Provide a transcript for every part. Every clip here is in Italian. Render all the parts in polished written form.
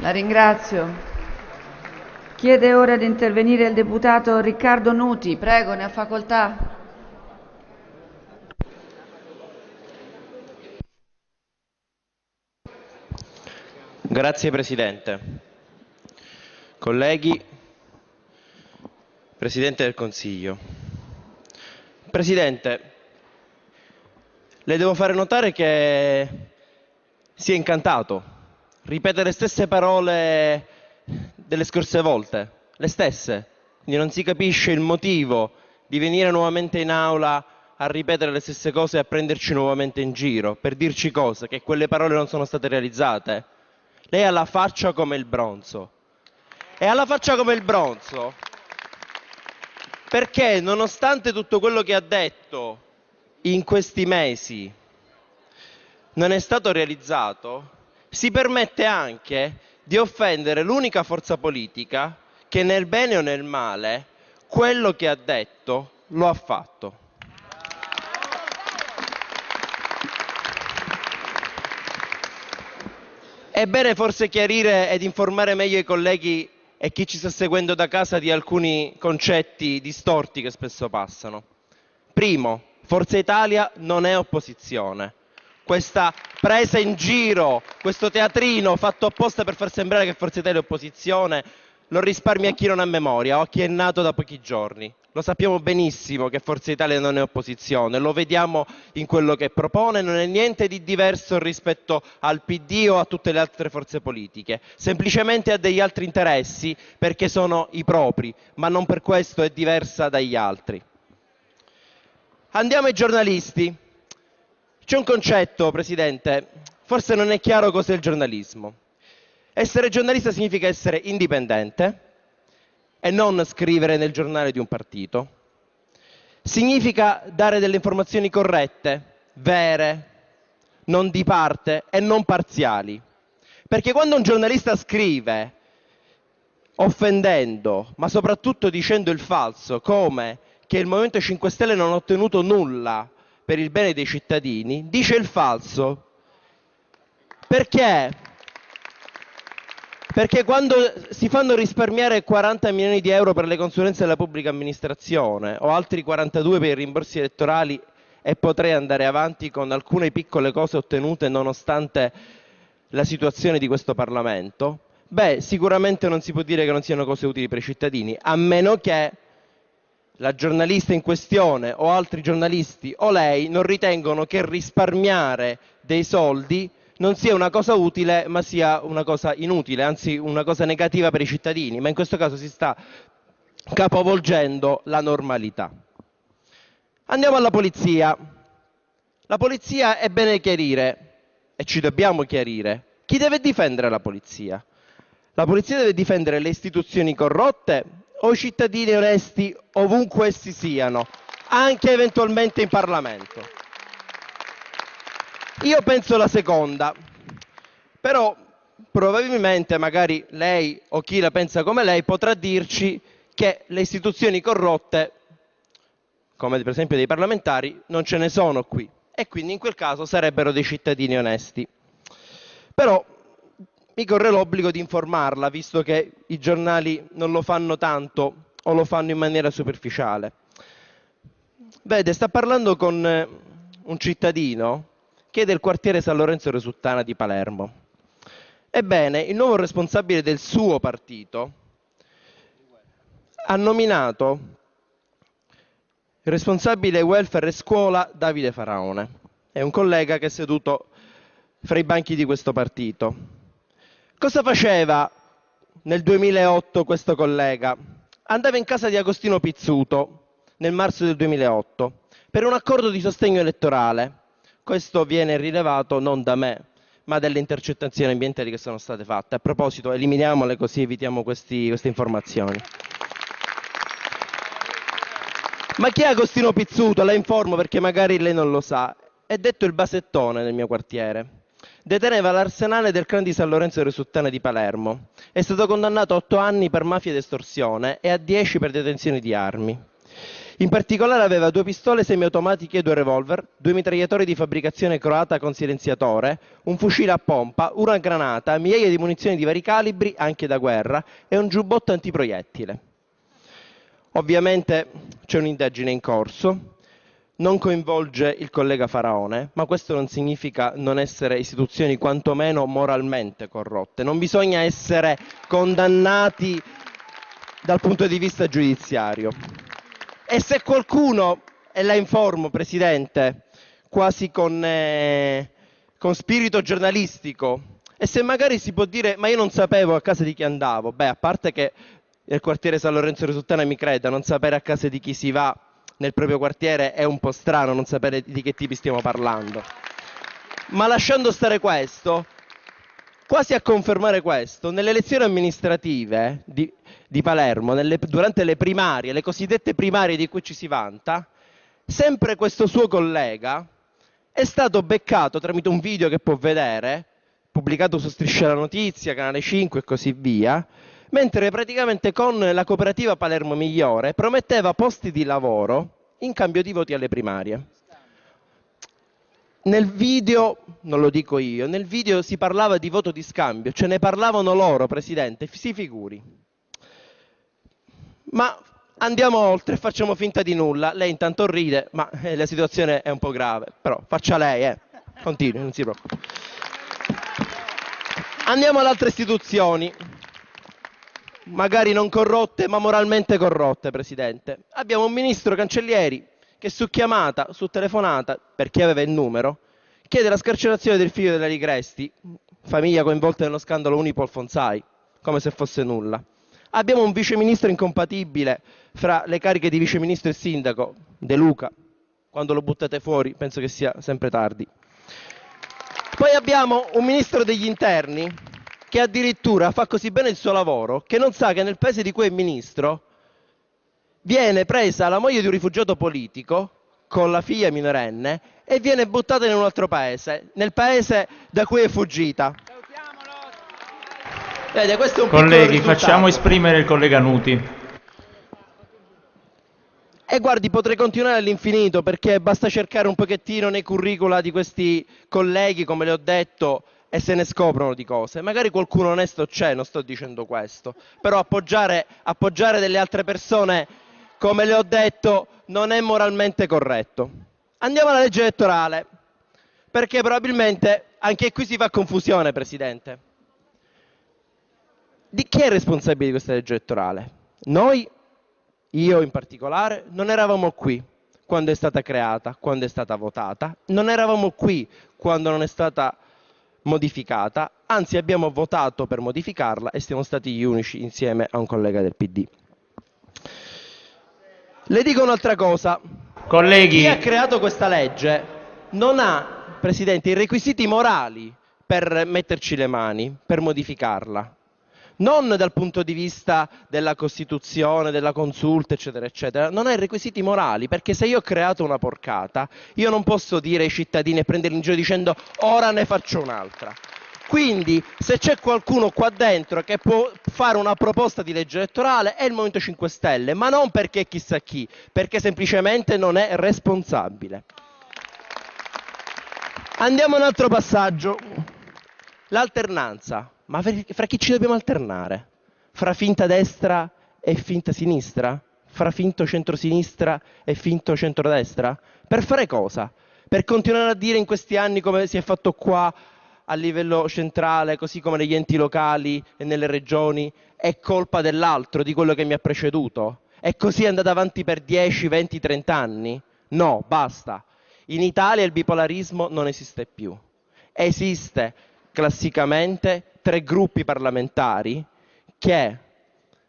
La ringrazio. Chiede ora di intervenire il deputato Riccardo Nuti. Prego, ne ha facoltà. Grazie Presidente. Colleghi, Presidente del Consiglio. Presidente, le devo fare notare che si è incantato. Ripete le stesse parole delle scorse volte, le stesse. Quindi non si capisce il motivo di venire nuovamente in aula a ripetere le stesse cose e a prenderci nuovamente in giro, per dirci cose, che quelle parole non sono state realizzate. Lei ha la faccia come il bronzo. E ha la faccia come il bronzo perché, nonostante tutto quello che ha detto in questi mesi non è stato realizzato, si permette anche di offendere l'unica forza politica che nel bene o nel male quello che ha detto lo ha fatto. È bene forse chiarire ed informare meglio i colleghi e chi ci sta seguendo da casa di alcuni concetti distorti che spesso passano. Primo, Forza Italia non è opposizione. Questa presa in giro, questo teatrino fatto apposta per far sembrare che Forza Italia è opposizione, lo risparmia a chi non ha memoria o a chi è nato da pochi giorni. Lo sappiamo benissimo che Forza Italia non è opposizione, lo vediamo in quello che propone, non è niente di diverso rispetto al PD o a tutte le altre forze politiche, semplicemente ha degli altri interessi perché sono i propri, ma non per questo è diversa dagli altri. Andiamo ai giornalisti. C'è un concetto, Presidente, forse non è chiaro cos'è il giornalismo. Essere giornalista significa essere indipendente e non scrivere nel giornale di un partito. Significa dare delle informazioni corrette, vere, non di parte e non parziali. Perché quando un giornalista scrive offendendo, ma soprattutto dicendo il falso, come che il Movimento 5 Stelle non ha ottenuto nulla per il bene dei cittadini, dice il falso. Perché? Perché quando si fanno risparmiare 40 milioni di euro per le consulenze della pubblica amministrazione o altri 42 per i rimborsi elettorali, e potrei andare avanti con alcune piccole cose ottenute nonostante la situazione di questo Parlamento, beh, sicuramente non si può dire che non siano cose utili per i cittadini, a meno che la giornalista in questione o altri giornalisti o lei non ritengono che risparmiare dei soldi non sia una cosa utile, ma sia una cosa inutile, anzi una cosa negativa per i cittadini, ma in questo caso si sta capovolgendo la normalità. Andiamo alla polizia. La polizia è bene chiarire, e ci dobbiamo chiarire, chi deve difendere la polizia? La polizia deve difendere le istituzioni corrotte o i cittadini onesti ovunque essi siano, anche eventualmente in Parlamento? Io penso la seconda, però probabilmente magari lei o chi la pensa come lei potrà dirci che le istituzioni corrotte, come per esempio dei parlamentari, non ce ne sono qui e quindi in quel caso sarebbero dei cittadini onesti. Però mi corre l'obbligo di informarla, visto che i giornali non lo fanno tanto o lo fanno in maniera superficiale. Vede, sta parlando con un cittadino che è del quartiere San Lorenzo Resuttana di Palermo. Ebbene, il nuovo responsabile del suo partito ha nominato il responsabile welfare e scuola Davide Faraone. È un collega che è seduto fra i banchi di questo partito. Cosa faceva nel 2008 questo collega? Andava in casa di Agostino Pizzuto nel marzo del 2008 per un accordo di sostegno elettorale. Questo viene rilevato non da me, ma dalle intercettazioni ambientali che sono state fatte. A proposito, eliminiamole così evitiamo queste informazioni. Ma chi è Agostino Pizzuto? La informo perché magari lei non lo sa. È detto il Basettone nel mio quartiere. Deteneva l'arsenale del clan di San Lorenzo Resuttana di Palermo. È stato condannato a 8 anni per mafia ed estorsione e a 10 per detenzione di armi. In particolare aveva 2 pistole semiautomatiche e 2 revolver, 2 mitragliatori di fabbricazione croata con silenziatore, un fucile a pompa, una granata, migliaia di munizioni di vari calibri, anche da guerra, e un giubbotto antiproiettile. Ovviamente c'è un'indagine in corso, non coinvolge il collega Faraone, ma questo non significa non essere istituzioni quantomeno moralmente corrotte. Non bisogna essere condannati dal punto di vista giudiziario. E se qualcuno, e la informo Presidente, quasi con spirito giornalistico, e se magari si può dire ma io non sapevo a casa di chi andavo, beh, a parte che nel quartiere San Lorenzo Resuttana mi creda, non sapere a casa di chi si va nel proprio quartiere è un po' strano, non sapere di che tipi stiamo parlando. Ma lasciando stare questo, quasi a confermare questo, nelle elezioni amministrative di Palermo, durante le primarie, le cosiddette primarie di cui ci si vanta, sempre questo suo collega è stato beccato tramite un video che può vedere, pubblicato su Striscia la Notizia, Canale 5 e così via, mentre praticamente con la cooperativa Palermo Migliore prometteva posti di lavoro in cambio di voti alle primarie. Nel video, non lo dico io, nel video si parlava di voto di scambio, ce ne parlavano loro, Presidente, si figuri. Ma andiamo oltre, facciamo finta di nulla. Lei intanto ride, ma la situazione è un po' grave, però faccia lei, continui, non si preoccupi. Andiamo ad altre istituzioni, magari non corrotte, ma moralmente corrotte, Presidente. Abbiamo un ministro Cancellieri che su chiamata, su telefonata, per chi aveva il numero, chiede la scarcerazione del figlio della Ligresti, famiglia coinvolta nello scandalo Unipol Fonsai, come se fosse nulla. Abbiamo un viceministro incompatibile fra le cariche di viceministro e sindaco, De Luca. Quando lo buttate fuori penso che sia sempre tardi. Poi abbiamo un ministro degli interni che addirittura fa così bene il suo lavoro che non sa che nel paese di cui è ministro viene presa la moglie di un rifugiato politico con la figlia minorenne e viene buttata in un altro paese, nel paese da cui è fuggita. Vede, questo è un Colleghi, facciamo esprimere il collega Nuti. E guardi, potrei continuare all'infinito perché basta cercare un pochettino nei curricula di questi colleghi, come le ho detto, e se ne scoprono di cose. Magari qualcuno onesto c'è, non sto dicendo questo, però appoggiare delle altre persone, come le ho detto, non è moralmente corretto. Andiamo alla legge elettorale, perché probabilmente anche qui si fa confusione, Presidente. Di chi è responsabile di questa legge elettorale? Noi, io in particolare, non eravamo qui quando è stata creata, quando è stata votata, non eravamo qui quando non è stata modificata, anzi abbiamo votato per modificarla e siamo stati gli unici insieme a un collega del PD. Le dico un'altra cosa. Colleghi, Chi ha creato questa legge non ha, Presidente, i requisiti morali per metterci le mani, per modificarla. Non dal punto di vista della Costituzione, della consulta, eccetera, eccetera. Non ha i requisiti morali, perché se io ho creato una porcata, io non posso dire ai cittadini e prenderli in giro dicendo ora ne faccio un'altra. Quindi, se c'è qualcuno qua dentro che può fare una proposta di legge elettorale è il Movimento 5 Stelle, ma non perché chissà chi, perché semplicemente non è responsabile. Andiamo a un altro passaggio. L'alternanza. Ma fra chi ci dobbiamo alternare? Fra finta destra e finta sinistra? Fra finto centrosinistra e finto centrodestra? Per fare cosa? Per continuare a dire in questi anni, come si è fatto qua a livello centrale, così come negli enti locali e nelle regioni, è colpa dell'altro, di quello che mi ha preceduto? E così è andata avanti per 10, 20, 30 anni? No, basta. In Italia il bipolarismo non esiste più. Esiste classicamente 3 gruppi parlamentari che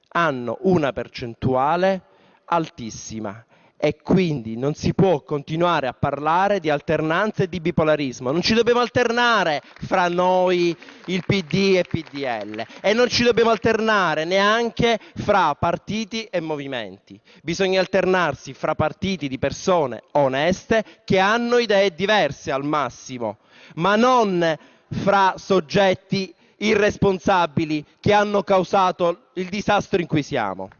hanno una percentuale altissima e quindi non si può continuare a parlare di alternanza e di bipolarismo. Non ci dobbiamo alternare fra noi, il PD e PDL, e non ci dobbiamo alternare neanche fra partiti e movimenti. Bisogna alternarsi fra partiti di persone oneste che hanno idee diverse al massimo, ma non fra soggetti irresponsabili che hanno causato il disastro in cui siamo.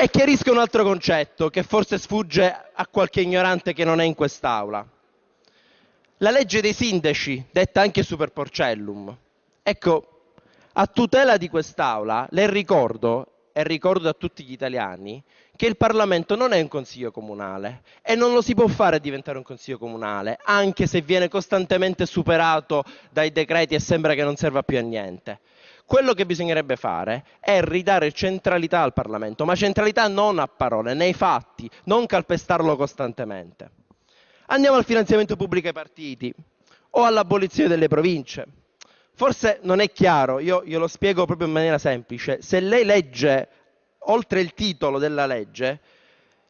E chiarisco un altro concetto che forse sfugge a qualche ignorante che non è in quest'Aula. La legge dei sindaci, detta anche Super Porcellum. Ecco, a tutela di quest'Aula, le ricordo, e ricordo a tutti gli italiani, che il Parlamento non è un consiglio comunale e non lo si può fare diventare un consiglio comunale, anche se viene costantemente superato dai decreti e sembra che non serva più a niente. Quello che bisognerebbe fare è ridare centralità al Parlamento, ma centralità non a parole, nei fatti, non calpestarlo costantemente. Andiamo al finanziamento pubblico ai partiti o all'abolizione delle province. Forse non è chiaro, io lo spiego proprio in maniera semplice. Se lei legge oltre il titolo della legge,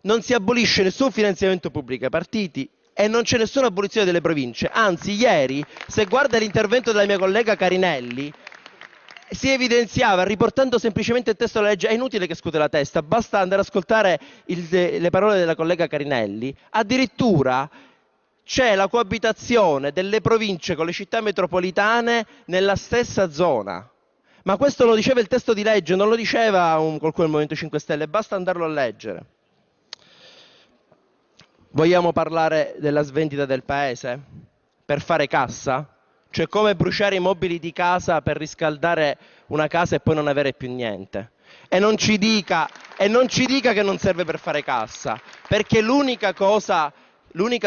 non si abolisce nessun finanziamento pubblico ai partiti e non c'è nessuna abolizione delle province. Anzi, ieri, se guarda l'intervento della mia collega Carinelli, si evidenziava, riportando semplicemente il testo della legge, è inutile che scuote la testa, basta andare ad ascoltare le parole della collega Carinelli, addirittura c'è la coabitazione delle province con le città metropolitane nella stessa zona. Ma questo lo diceva il testo di legge, non lo diceva qualcuno del Movimento 5 Stelle, basta andarlo a leggere. Vogliamo parlare della svendita del paese per fare cassa? Cioè come bruciare i mobili di casa per riscaldare una casa e poi non avere più niente. E non ci dica che non serve per fare cassa, perché l'unica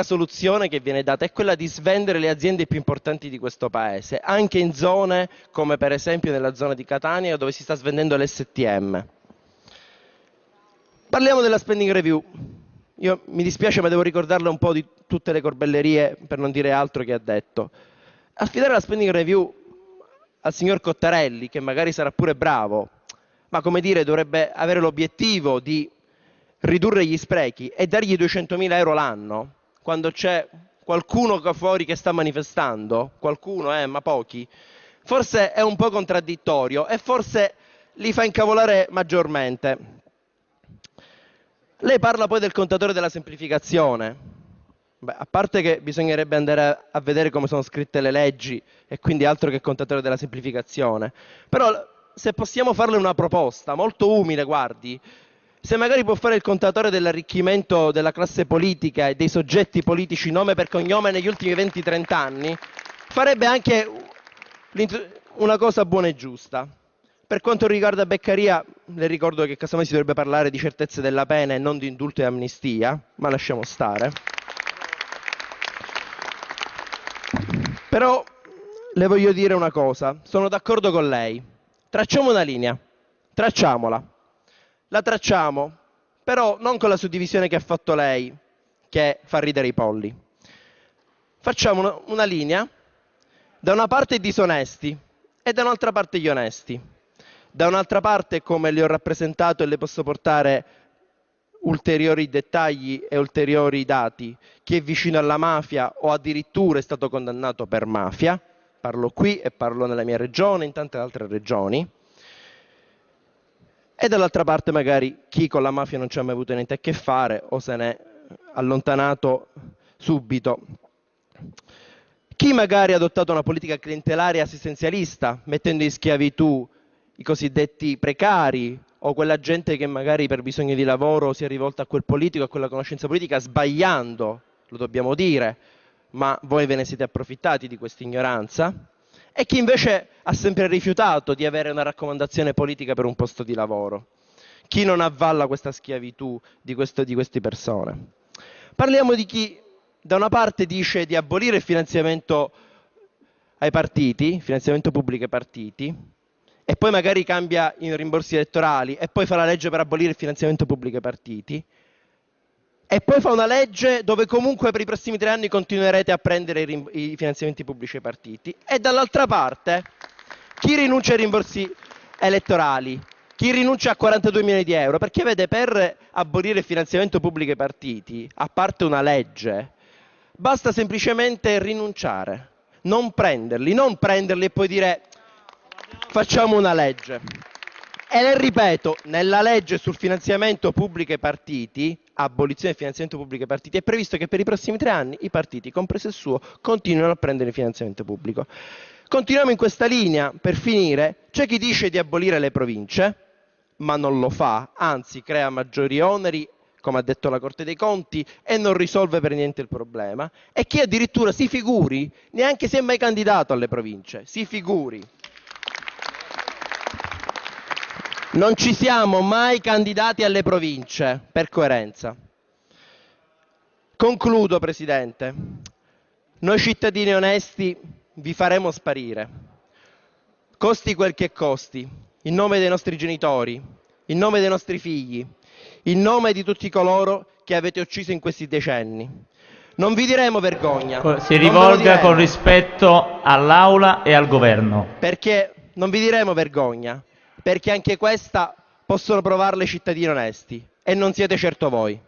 soluzione che viene data è quella di svendere le aziende più importanti di questo paese, anche in zone come per esempio nella zona di Catania dove si sta svendendo l'STM. Parliamo della spending review. Io mi dispiace ma devo ricordarle un po' di tutte le corbellerie, per non dire altro, che ha detto. Affidare la spending review al signor Cottarelli, che magari sarà pure bravo, ma come dire dovrebbe avere l'obiettivo di ridurre gli sprechi e dargli 200.000 euro l'anno, quando c'è qualcuno qua fuori che sta manifestando, qualcuno ma pochi, forse è un po' contraddittorio e forse li fa incavolare maggiormente. Lei parla poi del contatore della semplificazione. Beh, a parte che bisognerebbe andare a vedere come sono scritte le leggi e quindi altro che contatore della semplificazione. Però se possiamo farle una proposta molto umile, guardi, se magari può fare il contatore dell'arricchimento della classe politica e dei soggetti politici nome per cognome negli ultimi 20-30 anni, farebbe anche una cosa buona e giusta. Per quanto riguarda Beccaria, le ricordo che casomai si dovrebbe parlare di certezze della pena e non di indulto e amnistia, ma lasciamo stare. Però le voglio dire una cosa, sono d'accordo con lei. Tracciamo una linea, tracciamola. La tracciamo, però non con la suddivisione che ha fatto lei, che fa ridere i polli. Facciamo una linea, da una parte i disonesti e da un'altra parte gli onesti. Da un'altra parte, come le ho rappresentato e le posso portare ulteriori dettagli e ulteriori dati, chi è vicino alla mafia o addirittura è stato condannato per mafia, parlo qui e parlo nella mia regione, in tante altre regioni, e dall'altra parte magari chi con la mafia non ci ha mai avuto niente a che fare o se n'è allontanato subito. Chi magari ha adottato una politica clientelare e assistenzialista, mettendo in schiavitù i cosiddetti precari o quella gente che magari per bisogno di lavoro si è rivolta a quel politico, a quella conoscenza politica, sbagliando, lo dobbiamo dire, ma voi ve ne siete approfittati di questa ignoranza, e chi invece ha sempre rifiutato di avere una raccomandazione politica per un posto di lavoro. Chi non avvalla questa schiavitù di queste persone. Parliamo di chi da una parte dice di abolire il finanziamento ai partiti, finanziamento pubblico ai partiti, e poi magari cambia in rimborsi elettorali e poi fa la legge per abolire il finanziamento pubblico ai partiti e poi fa una legge dove comunque per i prossimi 3 anni continuerete a prendere i finanziamenti pubblici ai partiti, e dall'altra parte chi rinuncia ai rimborsi elettorali, chi rinuncia a 42 milioni di euro, perché vede, per abolire il finanziamento pubblico ai partiti, a parte una legge, basta semplicemente rinunciare, non prenderli e poi dire facciamo una legge. E le ripeto, nella legge sul finanziamento pubblico ai partiti, abolizione del finanziamento pubblico ai partiti, è previsto che per i prossimi 3 anni i partiti, compreso il suo, continuino a prendere il finanziamento pubblico. Continuiamo in questa linea, per finire, c'è chi dice di abolire le province, ma non lo fa, anzi crea maggiori oneri, come ha detto la Corte dei Conti, e non risolve per niente il problema, e chi addirittura, si figuri, neanche si è mai candidato alle province, si figuri. Non ci siamo mai candidati alle province, per coerenza. Concludo, Presidente. Noi cittadini onesti vi faremo sparire. Costi quel che costi, in nome dei nostri genitori, in nome dei nostri figli, in nome di tutti coloro che avete ucciso in questi decenni. Non vi diremo vergogna. Si rivolga con rispetto all'Aula e al Governo. Perché non vi diremo vergogna, perché anche questa possono provarla i cittadini onesti, e non siete certo voi.